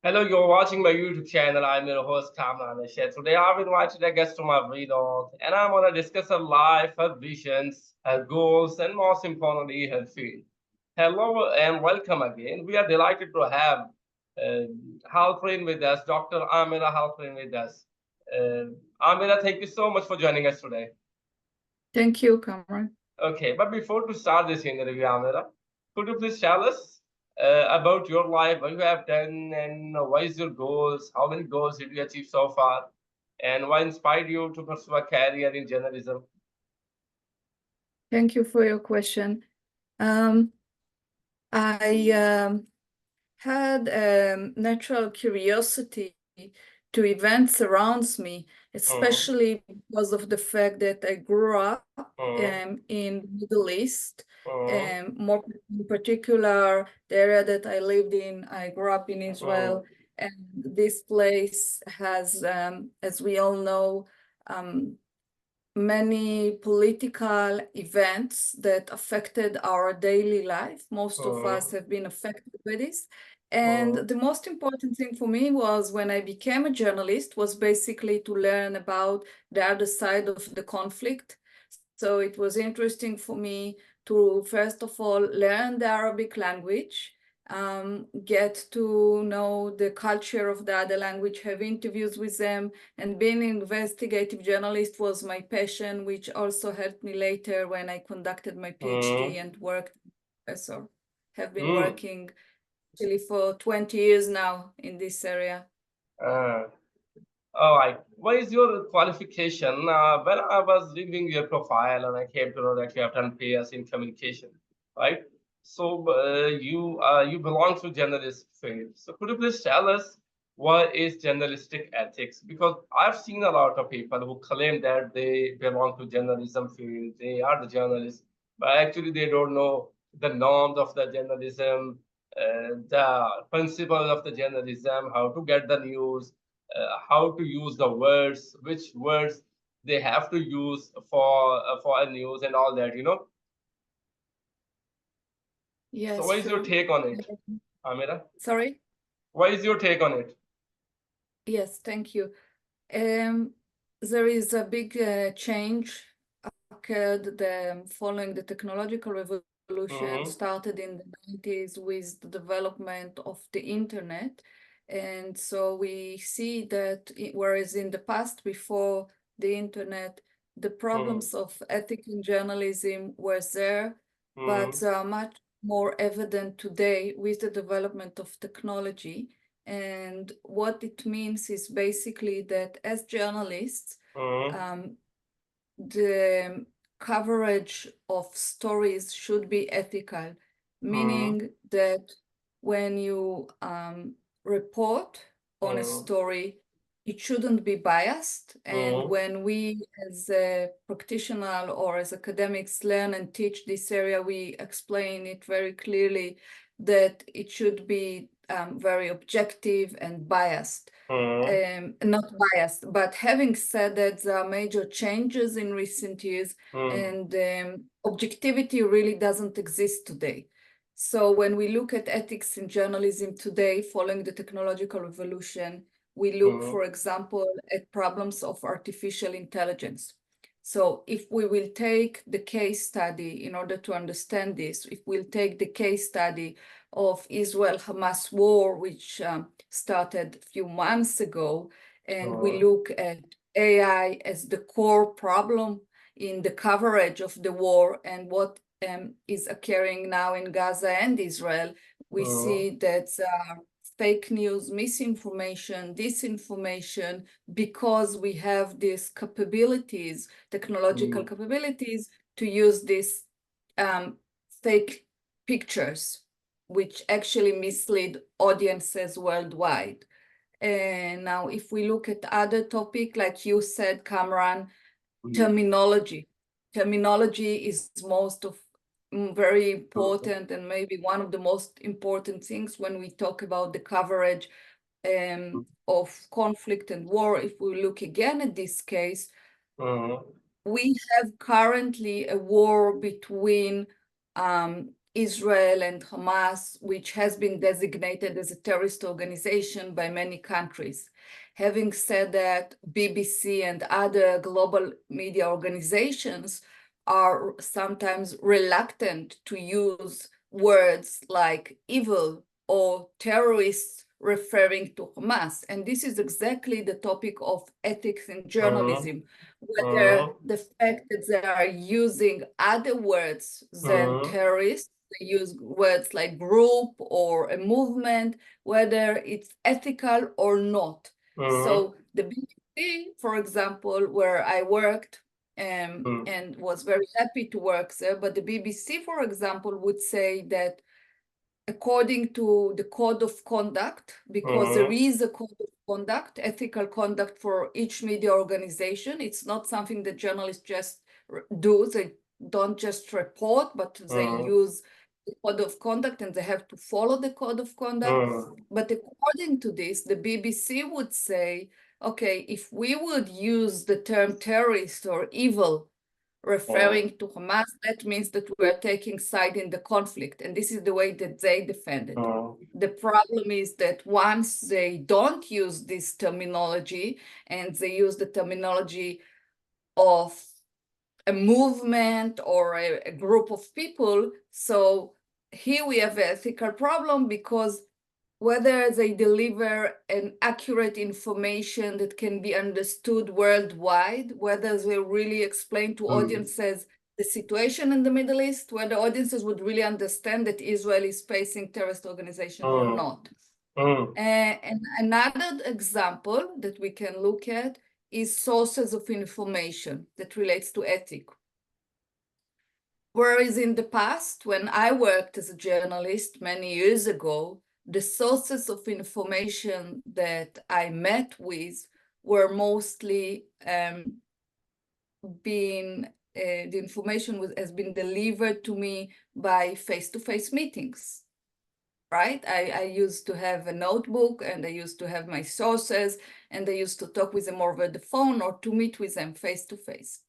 Hello, you're watching my YouTube channel. I'm your host, Kamran Ashad. Today, I've invited a guest to my vlog, and I'm going to discuss her life, her visions, her goals, and most importantly, her field. Hello, and welcome again. We are delighted to have Halprin with us, Dr. Amira Halprin with us. Amira, thank you so much for joining us today. Thank you, Cameron. Okay, but before to start this interview, Amira, could you please tell us about your life, what you have done, and what is your goals? How many goals did you achieve so far? And what inspired you to pursue a career in journalism? Thank you for your question. I had a natural curiosity to events around me, Mm, especially because of the fact that I grew up mm, in the Middle East, mm, more in particular, the area that I lived in. I grew up in mm, Israel, and this place has, as we all know, um, many political events that affected our daily life. Most of us mm, have been affected by this. And mm, the most important thing for me was when I became a journalist was basically to learn about the other side of the conflict. So it was interesting for me to, first of all, learn the Arabic language, get to know the culture of the other language, have interviews with them, and being an investigative journalist was my passion, which also helped me later when I conducted my PhD mm, and worked as a professor. Have been mm. working actually for 20 years now in this area. Uh, all right. What is your qualification? When I was reading your profile and I came to know that you have done PS in communication, right? So you belong to journalist field. So could you please tell us what is journalistic ethics? Because I've seen a lot of people who claim that they belong to journalism field, they are the journalists, but actually they don't know the norms of the journalism, the principles of the journalism, how to get the news, how to use the words, which words they have to use for a news and all that, you know. So, Yes, what is your sure. take on it, Amira? Sorry? What is your take on it? Yes, thank you. Um, there is a big change occurred following the technological revolution Mm-hmm. started in the 90s with the development of the internet. And so we see that whereas in the past, before the internet, the problems of ethics in journalism were there, but Mm-hmm. they are much more evident today with the development of technology. And what it means is basically that as journalists, Mm-hmm. um, the coverage of stories should be ethical, Mm-hmm. meaning that when you report on a Mm-hmm. story, it shouldn't be biased. And Mm-hmm. when we, as a practitioner or as academics, learn and teach this area, we explain it very clearly that it should be very objective and biased. Not biased, but having said that, there are major changes in recent years, Mm-hmm. and objectivity really doesn't exist today. So when we look at ethics in journalism today, following the technological revolution, we look, Mm-hmm. for example, at problems of artificial intelligence. So if we will take the case study in order to understand this, if we'll take the case study of Israel-Hamas war, which started a few months ago, and we look at AI as the core problem in the coverage of the war and what is occurring now in Gaza and Israel, we see that fake news, misinformation, disinformation, because we have these capabilities, technological Mm-hmm. capabilities, to use these fake pictures, which actually mislead audiences worldwide. And now, if we look at other topic, like you said, Cameron, terminology. Terminology is most of very important and maybe one of the most important things when we talk about the coverage of conflict and war. If we look again at this case, Mm-hmm. we have currently a war between Israel and Hamas, which has been designated as a terrorist organization by many countries. Having said that, BBC and other global media organizations are sometimes reluctant to use words like evil or terrorists referring to Hamas. And this is exactly the topic of ethics in journalism, whether the fact that they are using other words than terrorists, they use words like group or a movement, whether it's ethical or not. So the BBC, for example, where I worked and was very happy to work there, but the BBC, for example, would say that according to the code of conduct, because there is a code of conduct, ethical conduct for each media organization. It's not something that journalists just do. They don't just report, but they use the code of conduct and they have to follow the code of conduct. But according to this, the BBC would say, okay, if we would use the term terrorist or evil referring to Hamas, that means that we are taking side in the conflict. And this is the way that they defend it. The problem is that once they don't use this terminology and they use the terminology of a movement or a group of people, so here we have an ethical problem, because whether they deliver an accurate information that can be understood worldwide, whether they really explain to audiences the situation in the Middle East, whether audiences would really understand that Israel is facing terrorist organization or not. And another example that we can look at is sources of information that relates to ethics. Whereas in the past, when I worked as a journalist many years ago, the sources of information that I met with were mostly the information has been delivered to me by face-to-face meetings, right? I used to have a notebook and I used to have my sources and I used to talk with them over the phone or to meet with them face-to-face.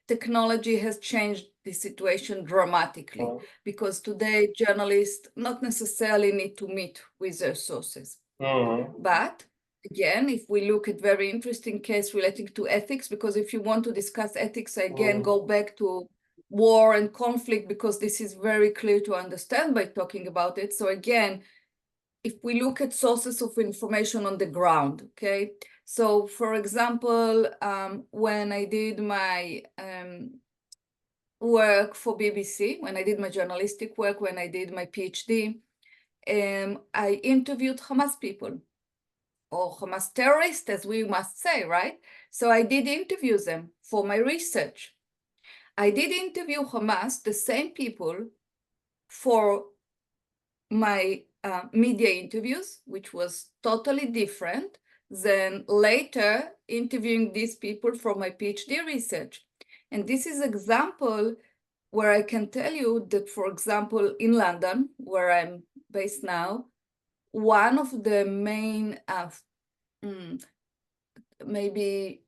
Technology has changed the situation dramatically because today journalists not necessarily need to meet with their sources. But again, if we look at very interesting case relating to ethics, because if you want to discuss ethics, again, go back to war and conflict, because this is very clear to understand by talking about it. So again, if we look at sources of information on the ground, okay? So for example, when I did my work for BBC, when I did my journalistic work, when I did my PhD, I interviewed Hamas people, or Hamas terrorists, as we must say, right? So I did interview them for my research. I did interview Hamas, the same people, for my media interviews, which was totally different than later interviewing these people for my PhD research. And this is an example where I can tell you that, for example, in London, where I'm based now, one of the main, maybe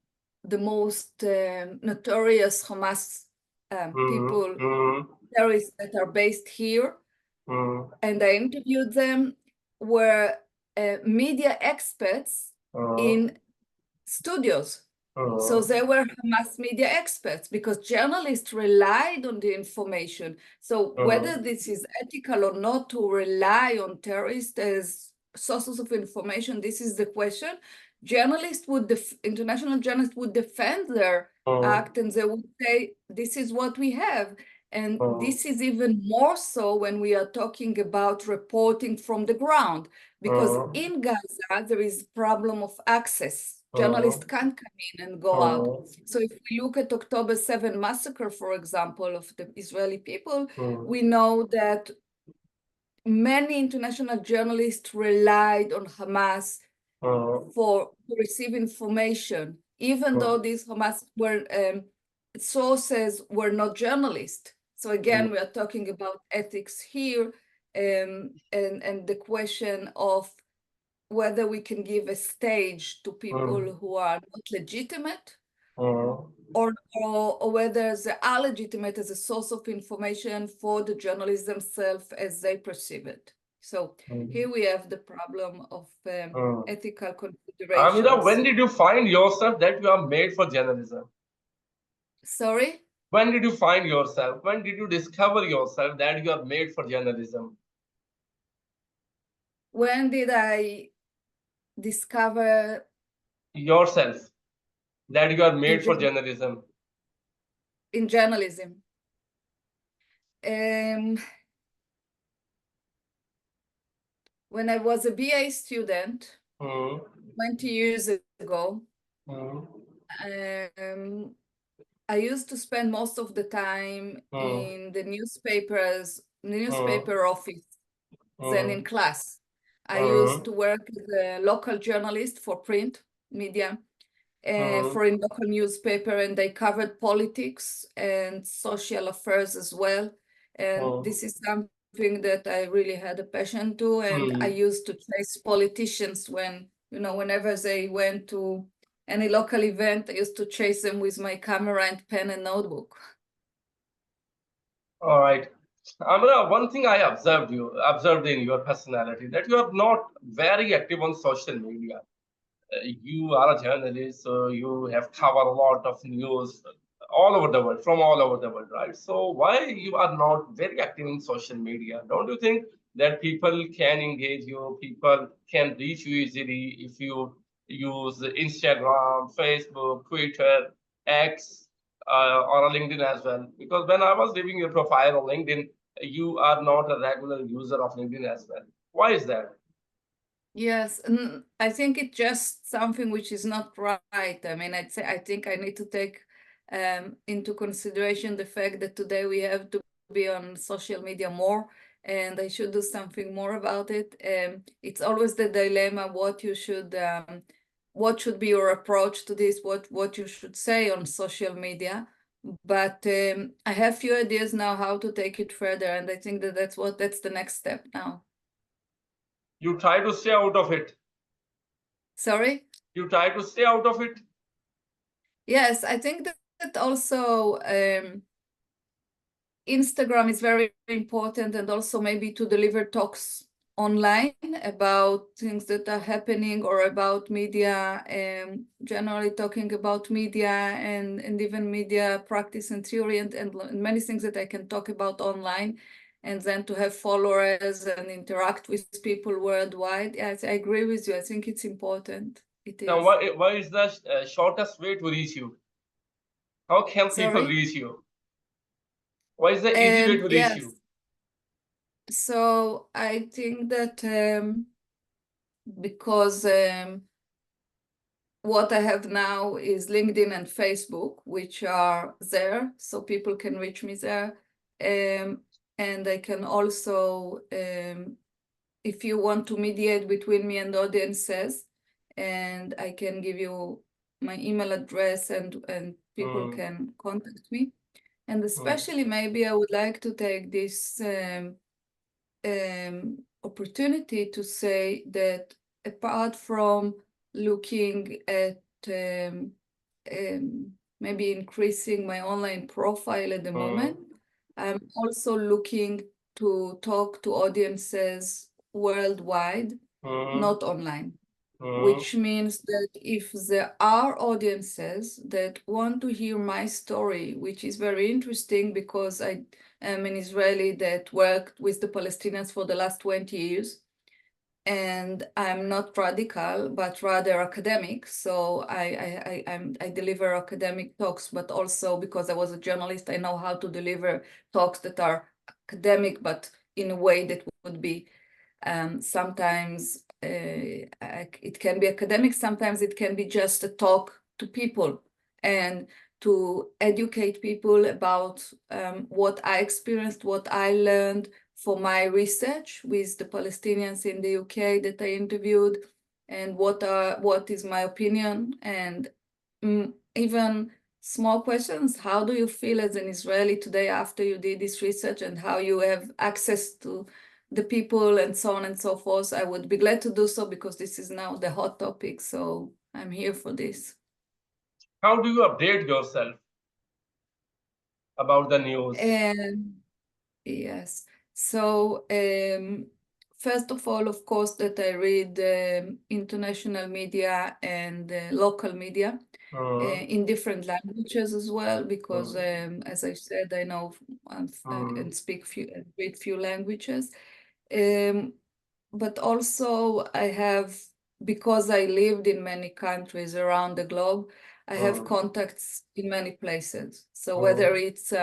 the most notorious Hamas people, terrorists that are based here, and I interviewed them, were media experts in studios. So they were Hamas media experts because journalists relied on the information. So whether this is ethical or not to rely on terrorists as sources of information, this is the question. Journalists would, international journalists would defend their act and they would say, this is what we have. And this is even more so when we are talking about reporting from the ground, because in Gaza, there is a problem of access. Journalists can't come in and go out. So if we look at October 7 massacre, for example, of the Israeli people, we know that many international journalists relied on Hamas to receive information, even though these Hamas sources were not journalists. So again, we are talking about ethics here, and the question of whether we can give a stage to people who are not legitimate, or whether they are legitimate as a source of information for the journalists themselves as they perceive it. So here we have the problem of ethical considerations. Amira, when did you find yourself that you are made for journalism? Sorry? When did you find yourself? When did you discover yourself that you are made for journalism? When did I discover Yourself that you are made in, for journalism? in journalism? When I was a BA student 20 years ago, I used to spend most of the time in the newspaper office than in class. I used to work as a local journalist for print media for a local newspaper, and they covered politics and social affairs as well. And this is something that I really had a passion to, and I used to chase politicians whenever they went to any local event, I used to chase them with my camera and pen and notebook. All right. Amra, one thing I observed in your personality, that you are not very active on social media. You are a journalist, so you have covered a lot of news all over the world, from all over the world, right? So why you are not very active in social media? Don't you think that people can engage you, people can reach you easily if you use Instagram, Facebook, Twitter, X, or LinkedIn as well? Because when I was reviewing your profile on LinkedIn, you are not a regular user of LinkedIn as well. Why is that? Yes, and I think it's just something which is not right. I mean, I think I need to take into consideration the fact that today we have to be on social media more, and I should do something more about it. It's always the dilemma what should be your approach to this, what you should say on social media. But I have few ideas now how to take it further, and I think that's the next step now. You try to stay out of it. Sorry? You try to stay out of it. Yes, I think that also Instagram is very important, and also maybe to deliver talks online about things that are happening or about media, generally talking about media and even media practice and theory and many things that I can talk about online, and then to have followers and interact with people worldwide. Yes, I agree with you. I think it's important. It is. Now, why is the shortest way to reach you? How can people reach you? What is the easy way to reach you? So I think that because what I have now is LinkedIn and Facebook, which are there, so people can reach me there. And I can also, if you want to mediate between me and audiences, and I can give you my email address and people can contact me. And especially maybe I would like to take this opportunity to say that apart from looking at maybe increasing my online profile at the moment, I'm also looking to talk to audiences worldwide, not online. Which means that if there are audiences that want to hear my story, which is very interesting because I am an Israeli that worked with the Palestinians for the last 20 years, and I'm not radical, but rather academic. So I deliver academic talks, but also because I was a journalist, I know how to deliver talks that are academic, but in a way that would be sometimes it can be academic, sometimes it can be just a talk to people and to educate people about what I experienced, what I learned for my research with the Palestinians in the UK that I interviewed, and what is my opinion, and even small questions. How do you feel as an Israeli today after you did this research, and how you have access to the people and so on and so forth? I would be glad to do so because this is now the hot topic. So I'm here for this. How do you update yourself about the news? Yes. So, first of all, of course, that I read international media and local media in different languages as well, because as I said, I know and read few languages. But also I have, because I lived in many countries around the globe, I have contacts in many places. So whether it's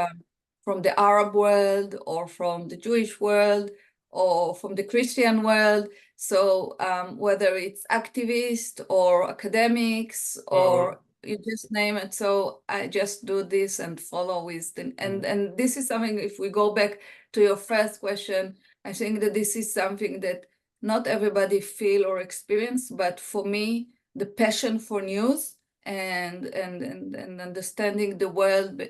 from the Arab world or from the Jewish world or from the Christian world, so whether it's activists or academics or you just name it. So I just do this and follow with the, and this is something, if we go back to your first question, I think that this is something that not everybody feel or experience, but for me, the passion for news and understanding the world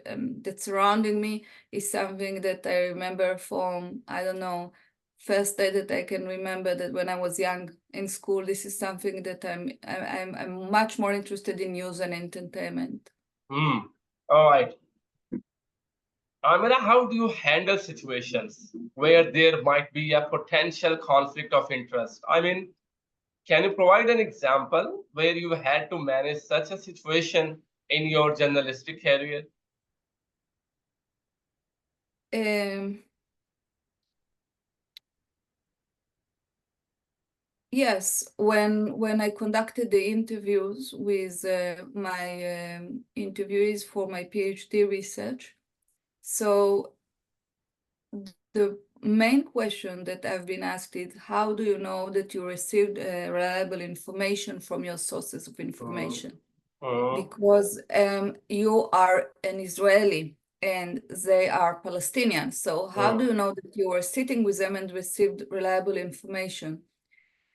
that's surrounding me is something that I remember from, I don't know, first day that I can remember, that when I was young in school, this is something that I'm much more interested in news and entertainment. All right. Amira, how do you handle situations where there might be a potential conflict of interest? I mean, can you provide an example where you had to manage such a situation in your journalistic career? Yes, when I conducted the interviews with my interviewees for my PhD research, so the main question that I've been asked is, how do you know that you received reliable information from your sources of information? Because you are an Israeli and they are Palestinians. So how do you know that you were sitting with them and received reliable information?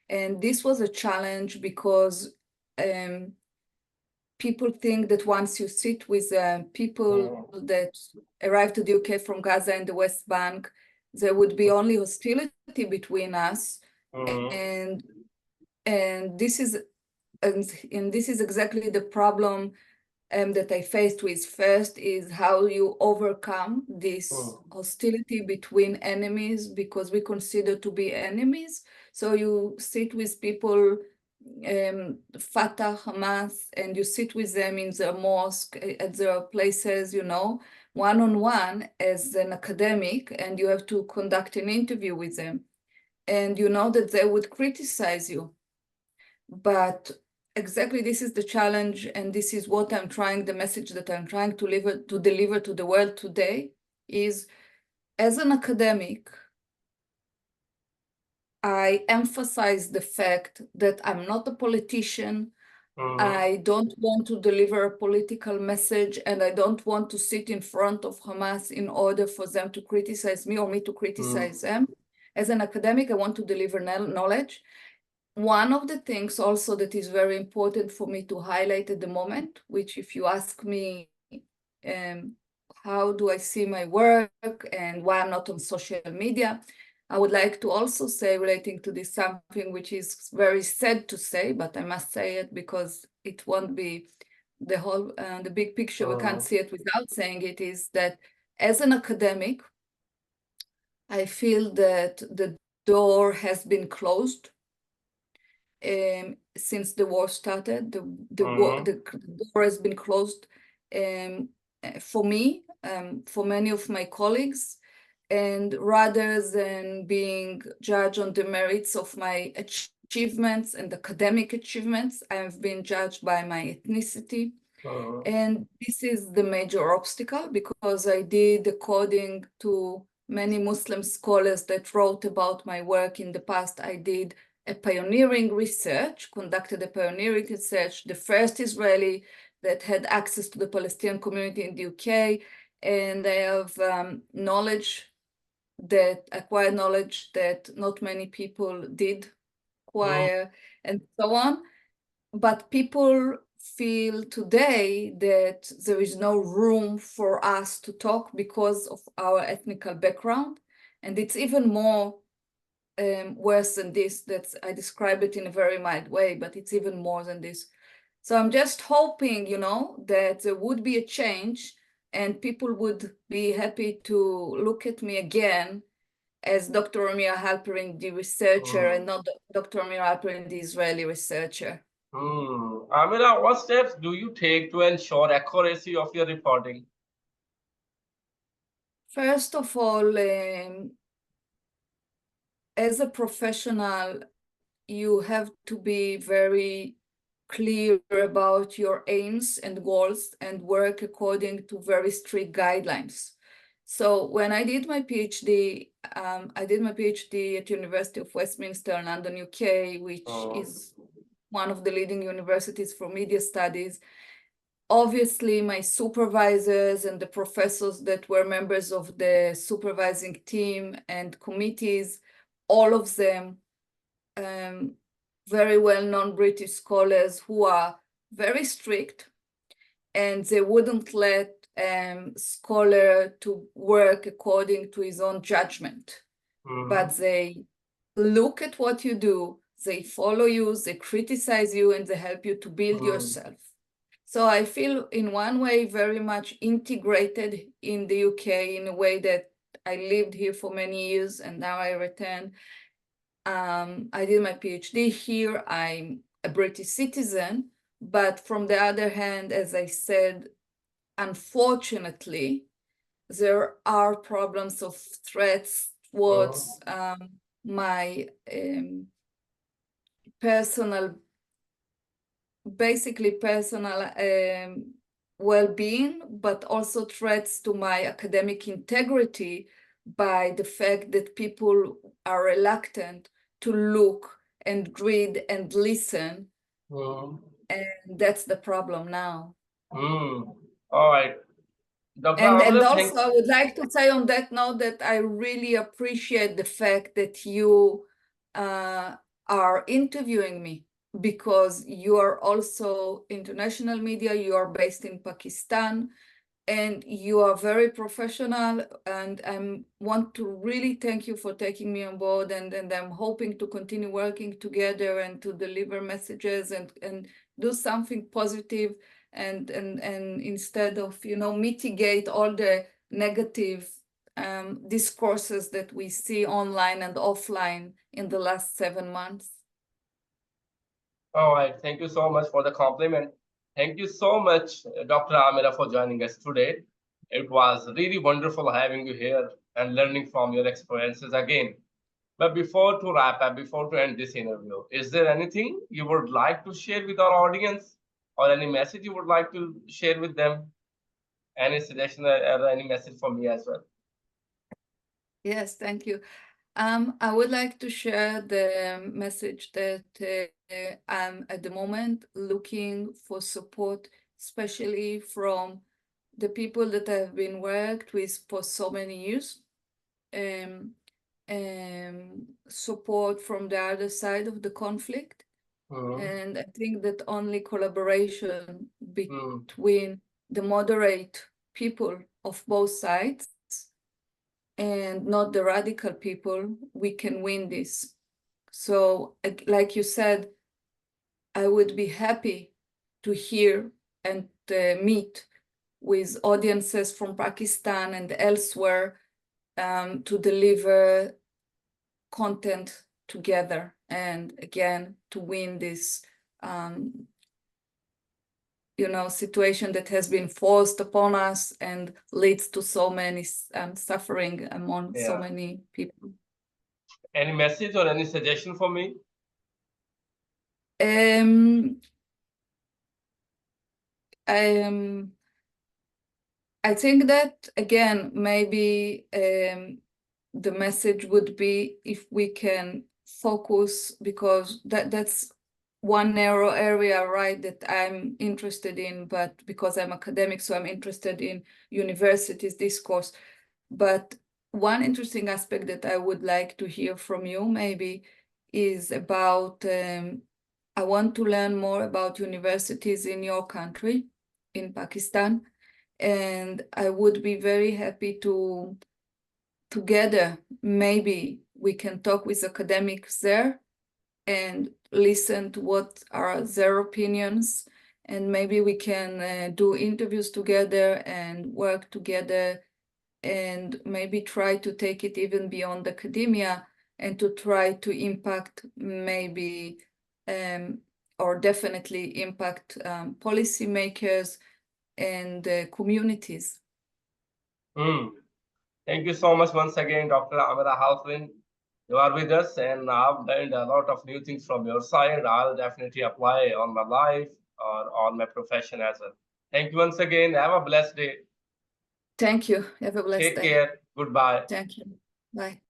And this was a challenge because people think that once you sit with people that arrived to the UK from Gaza and the West Bank, there would be only hostility between us. And this is exactly the problem that I faced with. First is how you overcome this hostility between enemies, because we consider to be enemies. So you sit with people, Fatah, Hamas, and you sit with them in their mosque, at their places, one-on-one as an academic, and you have to conduct an interview with them. And you know that they would criticize you. But exactly this is the challenge, and this is what the message that I'm trying to deliver to the world today is, as an academic, I emphasize the fact that I'm not a politician. I don't want to deliver a political message, and I don't want to sit in front of Hamas in order for them to criticize me or me to criticize them. As an academic, I want to deliver knowledge. One of the things also that is very important for me to highlight at the moment, which if you ask me how do I see my work and why I'm not on social media, I would like to also say, relating to this, something which is very sad to say, but I must say it because it won't be the whole, the big picture. We can't see it without saying it, is that as an academic, I feel that the door has been closed since the war started. The door has been closed for me, for many of my colleagues, and rather than being judged on the merits of my achievements and academic achievements, I have been judged by my ethnicity. And this is the major obstacle, because I did, according to many Muslim scholars that wrote about my work in the past, I did a pioneering research, conducted a pioneering research, the first Israeli that had access to the Palestinian community in the UK, and I have acquired knowledge that not many people did acquire, and so on. But people feel today that there is no room for us to talk because of our ethnical background, and it's even more worse than this. I describe it in a very mild way, but it's even more than this. So I'm just hoping, that there would be a change and people would be happy to look at me again as Dr. Amir Halperin, the researcher, and not Dr. Amir Halperin, the Israeli researcher. Amira, what steps do you take to ensure accuracy of your reporting? First of all, as a professional, you have to be very clear about your aims and goals and work according to very strict guidelines. So when I did my PhD, I did my PhD at University of Westminster in London, UK, which is one of the leading universities for media studies. Obviously, my supervisors and the professors that were members of the supervising team and committees, all of them, very well-known British scholars who are very strict, and they wouldn't let scholar to work according to his own judgment. But they look at what you do, they follow you, they criticize you, and they help you to build yourself. So I feel in one way very much integrated in the UK in a way that I lived here for many years and now I returned. I did my PhD here. I'm a British citizen, but from the other hand, as I said, unfortunately, there are problems of threats towards my basically personal well-being, but also threats to my academic integrity by the fact that people are reluctant to look and read and listen. And that's the problem now. All right. Dr. And Amira, also I would like to say on that note that I really appreciate the fact that you are interviewing me, because you are also international media, you are based in Pakistan, and you are very professional, and I want to really thank you for taking me on board, and I'm hoping to continue working together and to deliver messages and do something positive, and instead of, mitigate all the negative discourses that we see online and offline in the last 7 months. all right. Thank you so much for the compliment. Thank you so much, Dr. Amira, for joining us today. It was really wonderful having you here and learning from your experiences again. But before to wrap up, before to end this interview, is there anything you would like to share with our audience or any message you would like to share with them? Any suggestion or any message for me as well? Yes, thank you. I would like to share the message that I'm at the moment looking for support, especially from the people that I've been worked with for so many years. Support from the other side of the conflict. And I think that only collaboration between the moderate people of both sides and not the radical people, we can win this. So, like you said, I would be happy to hear and meet with audiences from Pakistan and elsewhere to deliver content together and again to win this situation that has been forced upon us and leads to so many suffering among so many people. Any message or any suggestion for me? I think that, again, maybe the message would be if we can focus, because that's one narrow area, right, that I'm interested in, but because I'm academic, so I'm interested in universities discourse. But one interesting aspect that I would like to hear from you maybe is about, I want to learn more about universities in your country, in Pakistan, and I would be very happy to, together, maybe we can talk with academics there and listen to what are their opinions and maybe we can do interviews together and work together, and maybe try to take it even beyond academia and to try to impact maybe or definitely impact policymakers and communities. Thank you so much once again, Dr. Amira Halfrin. You are with us, and I've learned a lot of new things from your side. I'll definitely apply on my life or on my profession as well. Thank you once again. Have a blessed day. Thank you. Have a blessed Take day. care. Goodbye. Thank you. Bye.